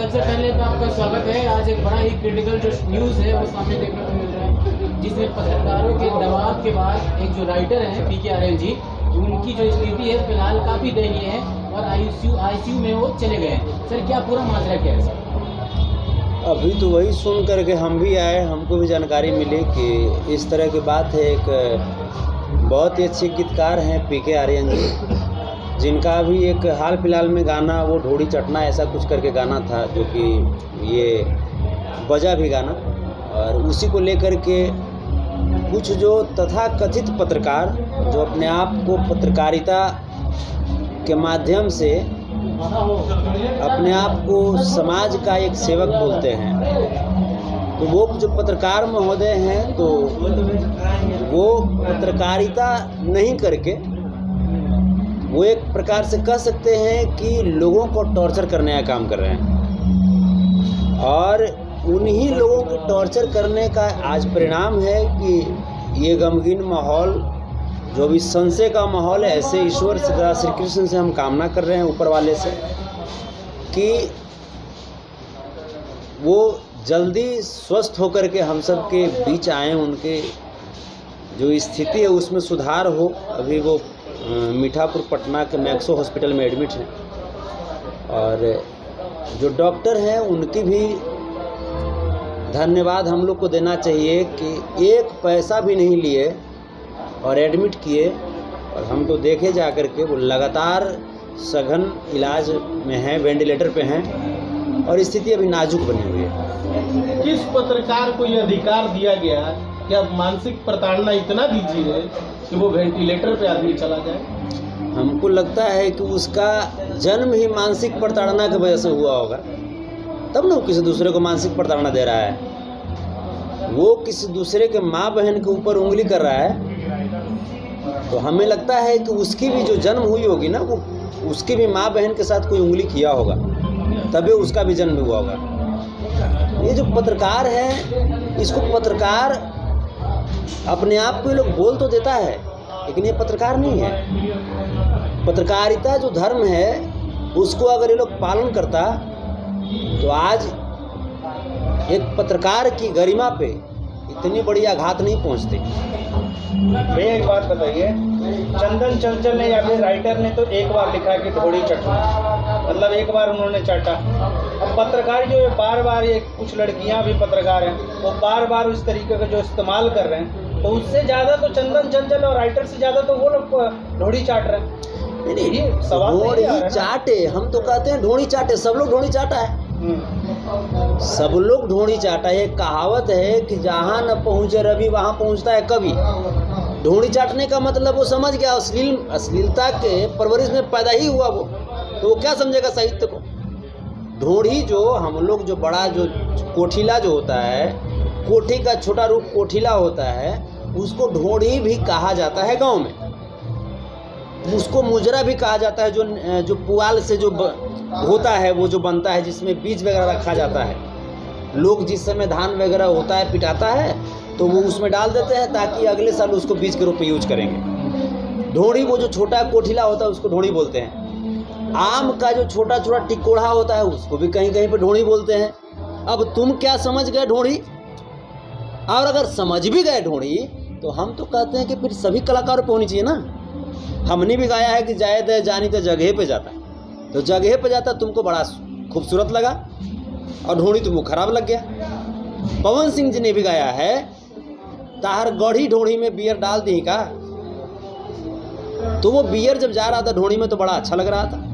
सबसे पहले तो आपका स्वागत है। आज एक बड़ा ही क्रिटिकल जो न्यूज़ है वो सामने देखने को मिल रहा है, जिसमें पत्रकारों के दबाव के बाद एक जो राइटर हैं पीके आर्यन जी, उनकी जो स्थिति है फिलहाल काफ़ी दयनीय है और आईसीयू में वो चले गए हैं। सर क्या पूरा माजरा क्या है सर? अभी तो वही सुन करके हम भी आए, हमको भी जानकारी मिली कि इस तरह की बात है। एक बहुत ही अच्छे गीतकार हैं पीके आर्यन जी, जिनका भी एक हाल फिलहाल में गाना वो ढोड़ी चटना ऐसा कुछ करके गाना था, जो कि ये बजा भी गाना, और उसी को लेकर के कुछ जो तथाकथित पत्रकार जो अपने आप को पत्रकारिता के माध्यम से अपने आप को समाज का एक सेवक बोलते हैं, तो वो जो पत्रकार महोदय हैं तो वो पत्रकारिता नहीं करके वो एक प्रकार से कह सकते हैं कि लोगों को टॉर्चर करने का काम कर रहे हैं, और उन्हीं लोगों को टॉर्चर करने का आज परिणाम है कि ये गमगीन माहौल, जो भी संशय का माहौल है, ऐसे ईश्वर श्री कृष्ण से हम कामना कर रहे हैं ऊपर वाले से कि वो जल्दी स्वस्थ होकर के हम सब के बीच आएँ, उनके जो स्थिति है उसमें सुधार हो। अभी वो मीठापुर पटना के मैक्सो हॉस्पिटल में एडमिट हैं, और जो डॉक्टर हैं उनकी भी धन्यवाद हम लोग को देना चाहिए कि एक पैसा भी नहीं लिए और एडमिट किए, और हम तो देखे जा कर के वो लगातार सघन इलाज में हैं, वेंटिलेटर पे हैं, और स्थिति अभी नाजुक बनी हुई है। किस पत्रकार को ये अधिकार दिया गया कि अब मानसिक प्रताड़ना इतना दीजिए कि वो वेंटिलेटर पे आदमी चला जाए? हमको लगता है कि उसका जन्म ही मानसिक प्रताड़ना की वजह से हुआ होगा, तब ना वो किसी दूसरे को मानसिक प्रताड़ना दे रहा है। वो किसी दूसरे के माँ बहन के ऊपर उंगली कर रहा है, तो हमें लगता है कि उसकी भी जो जन्म हुई होगी ना, वो उसकी भी माँ बहन के साथ कोई उंगली किया होगा, तभी उसका भी जन्म हुआ होगा। ये जो पत्रकार है, इसको पत्रकार अपने आप को लोग बोल तो देता है, लेकिन ये पत्रकार नहीं है। पत्रकारिता जो धर्म है उसको अगर ये लोग पालन करता तो आज एक पत्रकार की गरिमा पे इतनी बड़ी आघात नहीं पहुंचती। भैया एक बात बताइए, चंदन चंचल ने या फिर राइटर ने तो एक बार लिखा कि ढोड़ी चटना, मतलब एक बार उन्होंने चाटा। अब पत्रकार जो है बार बार, ये कुछ लड़कियां भी पत्रकार हैं, वो बार बार उस तरीके का जो इस्तेमाल कर रहे हैं, तो उससे ज़्यादा तो चंदन चंचल और राइटर से ज़्यादा तो वो लोग ढोड़ी चाट रहे हैं। नहीं, ढोड़ी चाटे, हम तो कहते हैं ढोड़ी चाटे, सब लोग ढोड़ी चाटा है, सब लोग ढोड़ी चाटा है। एक कहावत है कि जहाँ न पहुँचे रवि वहाँ पहुँचता है कवि। ढोड़ी चाटने का मतलब वो समझ गया, अश्लीलता के परवरिश में पैदा ही हुआ वो, तो वो क्या समझेगा साहित्य को। ढोड़ी जो हम लोग जो बड़ा जो कोठीला जो होता है, कोठी का छोटा रूप कोठीला होता है, उसको ढोड़ी भी कहा जाता है गांव में। उसको मुजरा भी कहा जाता है, जो पुआल से जो होता है, वो जो बनता है जिसमें बीज वगैरह रखा जाता है। लोग जिस समय धान वगैरह होता है पिटाता है तो वो उसमें डाल देते हैं ताकि अगले साल उसको बीज के रूप में यूज करेंगे। ढोड़ी वो जो छोटा कोठीला होता है उसको ढोड़ी बोलते हैं। आम का जो छोटा छोटा टिकोड़ा होता है उसको भी कहीं कहीं पे ढोड़ी बोलते हैं। अब तुम क्या समझ गए ढोड़ी, और अगर समझ भी गए ढोड़ी तो हम तो कहते हैं कि फिर सभी कलाकारों पे होनी चाहिए ना। हमने भी गाया है कि जाए दे जानी तो जगह पे जाता, तो जगह पे जाता तुमको बड़ा खूबसूरत लगा और ढोड़ी तुमको खराब लग गया। पवन सिंह जी ने भी गाया है, ताहर गढ़ी ढोड़ी में बियर डाल दी का, तो वो बियर जब जा रहा था ढोड़ी में तो बड़ा अच्छा लग रहा था।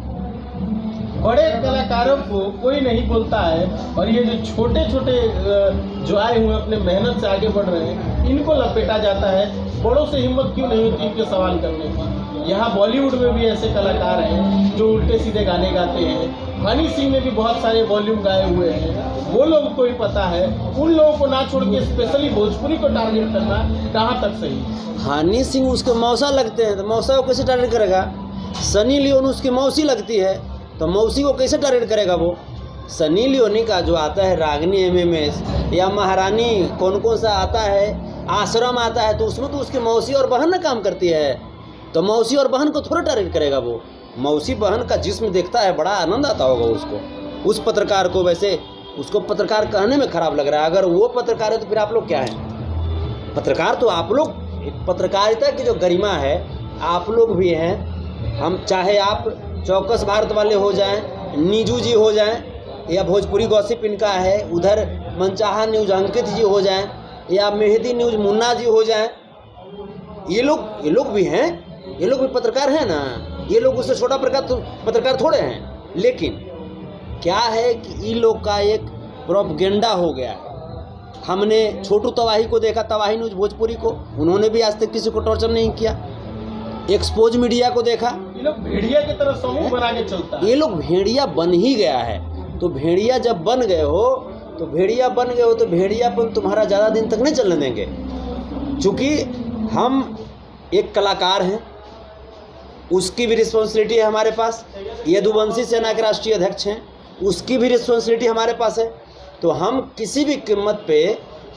बड़े कलाकारों को कोई नहीं बोलता है, और ये जो छोटे छोटे जो आए हुए अपने मेहनत से आगे बढ़ रहे हैं, इनको लपेटा जाता है। बड़ों से हिम्मत क्यों नहीं होती इनके सवाल करने की? यहाँ बॉलीवुड में भी ऐसे कलाकार हैं जो उल्टे सीधे गाने गाते हैं। हनी सिंह ने भी बहुत सारे वॉल्यूम गाए हुए हैं, वो लोगों को ही पता है। उन लोगों को ना छोड़ के स्पेशली भोजपुरी को टारगेट करना कहाँ तक सही? हनी सिंह उसके मौसा लगते हैं, तो मौसा को कैसे टारगेट करेगा? सनी लियोन उसकी मौसी लगती है, तो मौसी को कैसे टारगेट करेगा वो? सनी लियोनी का जो आता है रागनी एमएमएस या महारानी कौन कौन सा आता है, आश्रम आता है, तो उसमें तो उसकी मौसी और बहन ना काम करती है, तो मौसी और बहन को थोड़ा टारगेट करेगा वो। मौसी बहन का जिस्म देखता है, बड़ा आनंद आता होगा उसको। उस पत्रकार को, वैसे उसको पत्रकार कहने में खराब लग रहा है, अगर वो पत्रकार है तो फिर आप लोग क्या हैं? पत्रकार तो आप लोग, पत्रकारिता की जो गरिमा है आप लोग भी हैं। हम चाहे आप चौकस भारत वाले हो जाएं, नीजू जी हो जाएं, या भोजपुरी गॉसिप इनका है, उधर मनचाहा न्यूज अंकित जी हो जाएं, या मेहदी न्यूज मुन्ना जी हो जाएं, ये लोग भी हैं, ये लोग भी पत्रकार हैं ना। ये लोग उससे छोटा पत्रकार थोड़े हैं। लेकिन क्या है कि इन लोग का एक प्रोपगेंडा हो गया है। हमने छोटू तवाही को देखा, तवाही न्यूज भोजपुरी को, उन्होंने भी आज तक किसी को टॉर्चर नहीं किया। एक्सपोज मीडिया को देखा, ये लोग भेड़िया की तरह समूह बना के चलता है। ये लोग भेड़िया बन ही गया है। तो भेड़िया जब बन गए हो तो भेड़ियापन तुम्हारा ज़्यादा दिन तक नहीं चलने देंगे। चूँकि हम एक कलाकार हैं, उसकी भी रिस्पॉन्सिबिलिटी है हमारे पास। यदुवंशी सेना के राष्ट्रीय अध्यक्ष हैं, उसकी भी रिस्पॉन्सिबिलिटी हमारे पास है। तो हम किसी भी कीमत पे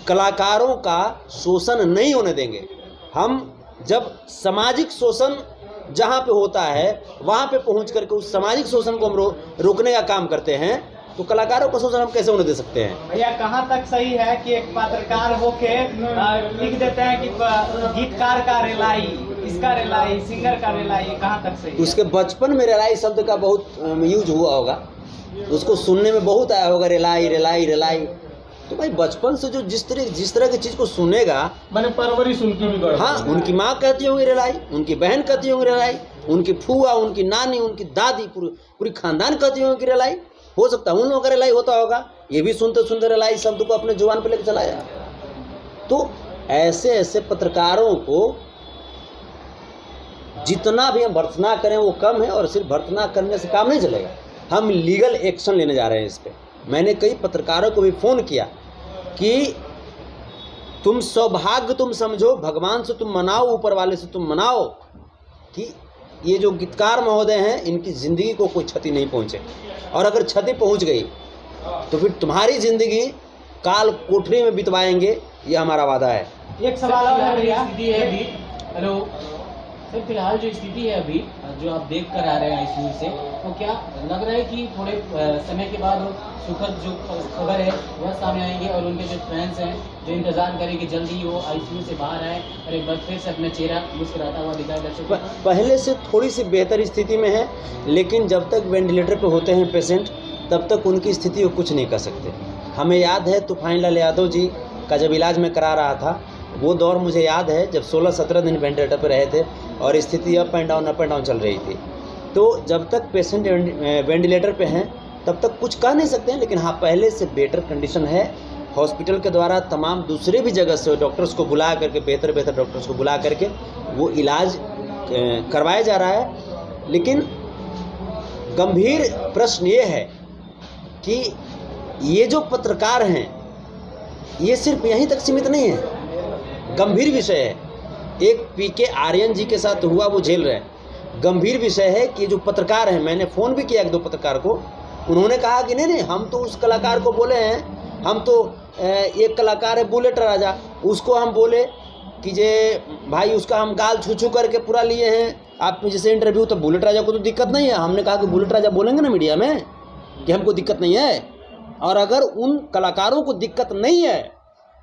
कलाकारों का शोषण नहीं होने देंगे। हम जब सामाजिक शोषण जहाँ पे होता है वहाँ पे पहुँच करके उस सामाजिक शोषण को हम रोकने का काम करते हैं, तो कलाकारों का शोषण हम कैसे होने दे सकते हैं? भैया कहाँ तक सही है कि एक पत्रकार होके लिख देते हैं कि गीतकार का रेलाई, इसका रेलाई, सिंगर का रेलाई, कहाँ तक सही है? उसके बचपन में रेलाई शब्द का बहुत यूज हुआ होगा, उसको सुनने में बहुत आया होगा, रेलाई रेलाई रेलाई। तो भाई बचपन से जो जिस तरह की चीज़ को सुनेगा, मैंने परवरिश उनकी भी गड़बड़। हाँ, उनकी माँ कहती होंगी रेलाई, उनकी बहन कहती होंगी रेलाई, उनकी फूआ, उनकी नानी, उनकी दादी, पूरी खानदान कहती होंगी रेलाई। हो सकता है उन लोगों का रेलाई होता होगा, ये भी सुनते सुनते रेलाई शब्द को अपने जुबान पर लेकर चलाया। तो ऐसे पत्रकारों को जितना भी हम भर्त्सना करें वो कम है, और सिर्फ भर्त्सना करने से काम नहीं चलेगा। हम लीगल एक्शन लेने जा रहे हैं इस पे। मैंने कई पत्रकारों को भी फ़ोन किया कि तुम सौभाग्य तुम समझो, भगवान से तुम मनाओ, ऊपर वाले से तुम मनाओ कि ये जो गीतकार महोदय हैं इनकी ज़िंदगी को कोई क्षति नहीं पहुँचे, और अगर क्षति पहुँच गई तो फिर तुम्हारी ज़िंदगी काल कोठरी में बितवाएंगे, ये हमारा वादा है। एक सवाल और है भैया। स्थिति है अभी, हेलो सर, फिलहाल जो स्थिति है अभी जो आप देख कर आ रहे हैं आईसीयू से, तो क्या लग रहा है कि थोड़े समय के बाद सुखद जो खबर है वह सामने आएंगे, और उनके जो फैंस हैं जो इंतजार करें कि जल्दी ही वो आईसीयू से बाहर आए और एक बार फिर से अपना चेहरा मुस्कुराता हुआ दिखाए दर्शकों? पहले से थोड़ी सी बेहतर स्थिति में है, लेकिन जब तक वेंटिलेटर पे होते हैं पेशेंट तब तक उनकी स्थिति को कुछ नहीं कर सकते। हमें याद है तूफानीलाल यादव जी का जब इलाज में करा रहा था, वो दौर मुझे याद है जब 16-17 दिन वेंटिलेटर पर रहे थे और स्थिति अप एंड डाउन चल रही थी। तो जब तक पेशेंट वेंटिलेटर पे हैं तब तक कुछ कह नहीं सकते हैं, लेकिन हाँ पहले से बेटर कंडीशन है। हॉस्पिटल के द्वारा तमाम दूसरे भी जगह से डॉक्टर्स को बुला करके, बेहतर डॉक्टर्स को बुला करके वो इलाज करवाया जा रहा है। लेकिन गंभीर प्रश्न ये है कि ये जो पत्रकार हैं ये सिर्फ यहीं तक सीमित नहीं है, गंभीर विषय है। एक पीके आर्यन जी के साथ हुआ, वो झेल रहे हैं। गंभीर विषय है कि जो पत्रकार हैं, मैंने फ़ोन भी किया 1-2 पत्रकार को, उन्होंने कहा कि नहीं हम तो उस कलाकार को बोले हैं, हम तो एक कलाकार है बुलेट राजा, उसको हम बोले कि जे भाई उसका हम गाल छू करके पूरा लिए हैं आप जैसे इंटरव्यू, तो बुलेट राजा को तो दिक्कत नहीं है। हमने कहा कि बुलेट राजा बोलेंगे ना मीडिया में कि हमको दिक्कत नहीं है, और अगर उन कलाकारों को दिक्कत नहीं है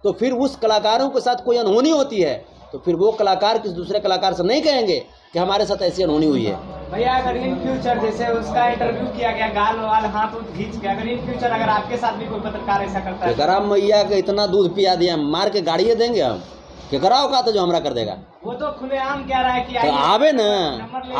तो फिर उस कलाकारों के साथ कोई अनहोनी होती है तो फिर वो कलाकार किसी दूसरे कलाकार से नहीं कहेंगे कि हमारे साथ ऐसी अनहोनी हुई है। भैया अगर इन फ्यूचर जैसे उसका इंटरव्यू किया गया, गाल वाल हाथ खींच के, अगर इन फ्यूचर अगर आपके साथ भी कोई पत्रकार ऐसा करता है, केकरा मैया के इतना दूध पिया दिया, मार के गाड़िए देंगे हम, केकरा औकात तो जो हमरा कर देगा। वो तो खुलेआम कह रहा है कि तो आवे न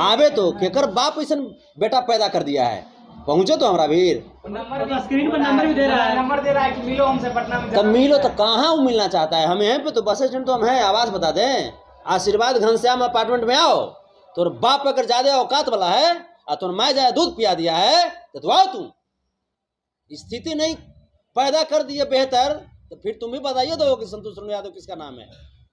आवे, तो केकर बाप ऐसा बेटा पैदा कर दिया है, पहुँचे तो हमारा भीड़। नंबर भी स्क्रीन पर नंबर भी दे रहा है, नंबर दे रहा है कि मिलो हमसे पटना में। तब मिलो तो कहाँ वो मिलना चाहता है, हमें यहाँ पे तो बस स्टैंड तो हम हैं, आवाज़ बता दें, आशीर्वाद घनश्याम अपार्टमेंट में आओ, तो बाप अगर ज्यादा औकात वाला है और तो मैं जाए दूध पिया दिया है तो आओ, तुम स्थिति नहीं पैदा कर दिए बेहतर, तो फिर तुम भी बताइए दो कि संतोष यादव किसका नाम है।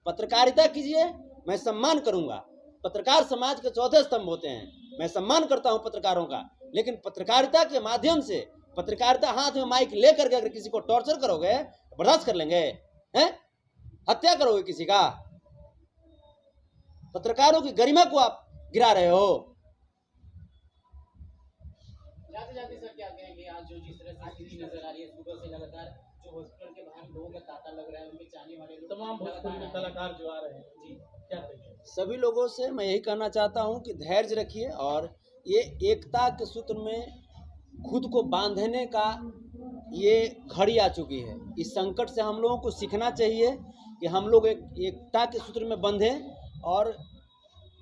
पत्रकारिता कीजिए, मैं सम्मान करूंगा, पत्रकार समाज के चौथे स्तंभ होते हैं, मैं सम्मान करता हूं पत्रकारों का, लेकिन पत्रकारिता के माध्यम से, पत्रकारिता हाथ में माइक लेकर के अगर किसी को टॉर्चर करोगे बर्दाश्त कर लेंगे? हैं? हत्या करोगे किसी का? पत्रकारों की गरिमा को आप गिरा रहे हो। जाते जाते सर क्या कहेंगे? आज जो जिस तरह से स्थिति नजर आ रही है, सुबह से लगातार जो हॉस्पिटल के बाहर लोगों का तांता लग रहा है, उनके चाहने वाले लोग तमाम भोजपुरी के कलाकार जो आ रहे हैं जी, क्या कहेंगे? सभी लोगों से मैं यही कहना चाहता हूं कि धैर्य रखिए और ये एकता के सूत्र में खुद को बांधने का ये घड़ी आ चुकी है। इस संकट से हम लोगों को सीखना चाहिए कि हम लोग एकता के सूत्र में बंधें और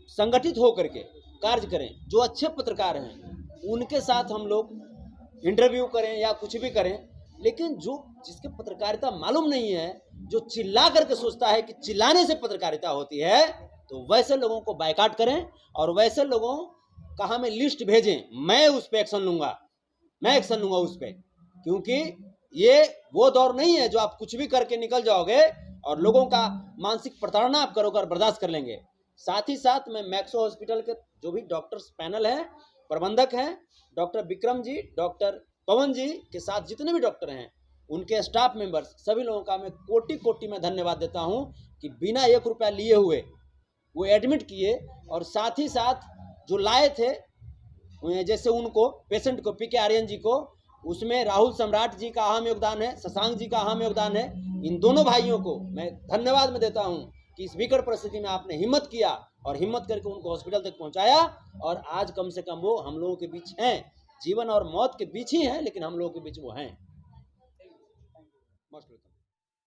संगठित होकर के कार्य करें। जो अच्छे पत्रकार हैं उनके साथ हम लोग इंटरव्यू करें या कुछ भी करें, लेकिन जो जिसके पत्रकारिता मालूम नहीं है, जो चिल्ला करके सोचता है कि चिल्लाने से पत्रकारिता होती है, तो वैसे लोगों को बायकॉट करें और वैसे लोगों का हमें लिस्ट भेजें। मैं उस पर एक्शन लूँगा, मैं एक्शन लूँगा उस पर, क्योंकि ये वो दौर नहीं है जो आप कुछ भी करके निकल जाओगे और लोगों का मानसिक प्रताड़ना आप करोगे और बर्दाश्त कर लेंगे। साथ ही साथ मैं मैक्सो हॉस्पिटल के जो भी डॉक्टर्स पैनल है, प्रबंधक हैं, डॉक्टर विक्रम जी, डॉक्टर पवन जी के साथ जितने भी डॉक्टर हैं, उनके स्टाफ मेंबर्स, सभी लोगों का मैं कोटि कोटि में धन्यवाद देता हूं कि बिना 1 रुपया लिए हुए वो एडमिट किए और साथ ही साथ जो लाए थे, जैसे उनको पेशेंट को पीके आर्यन जी को, उसमें राहुल सम्राट जी का अहम योगदान है, शशांक जी का अहम योगदान है। इन दोनों भाइयों को मैं धन्यवाद में देता हूं कि इस विकट परिस्थिति में आपने हिम्मत किया और हिम्मत करके उनको हॉस्पिटल तक पहुंचाया और आज कम से कम वो हम लोगों के बीच हैं। जीवन और मौत के बीच ही हैं, लेकिन हम लोगों के बीच वो हैं।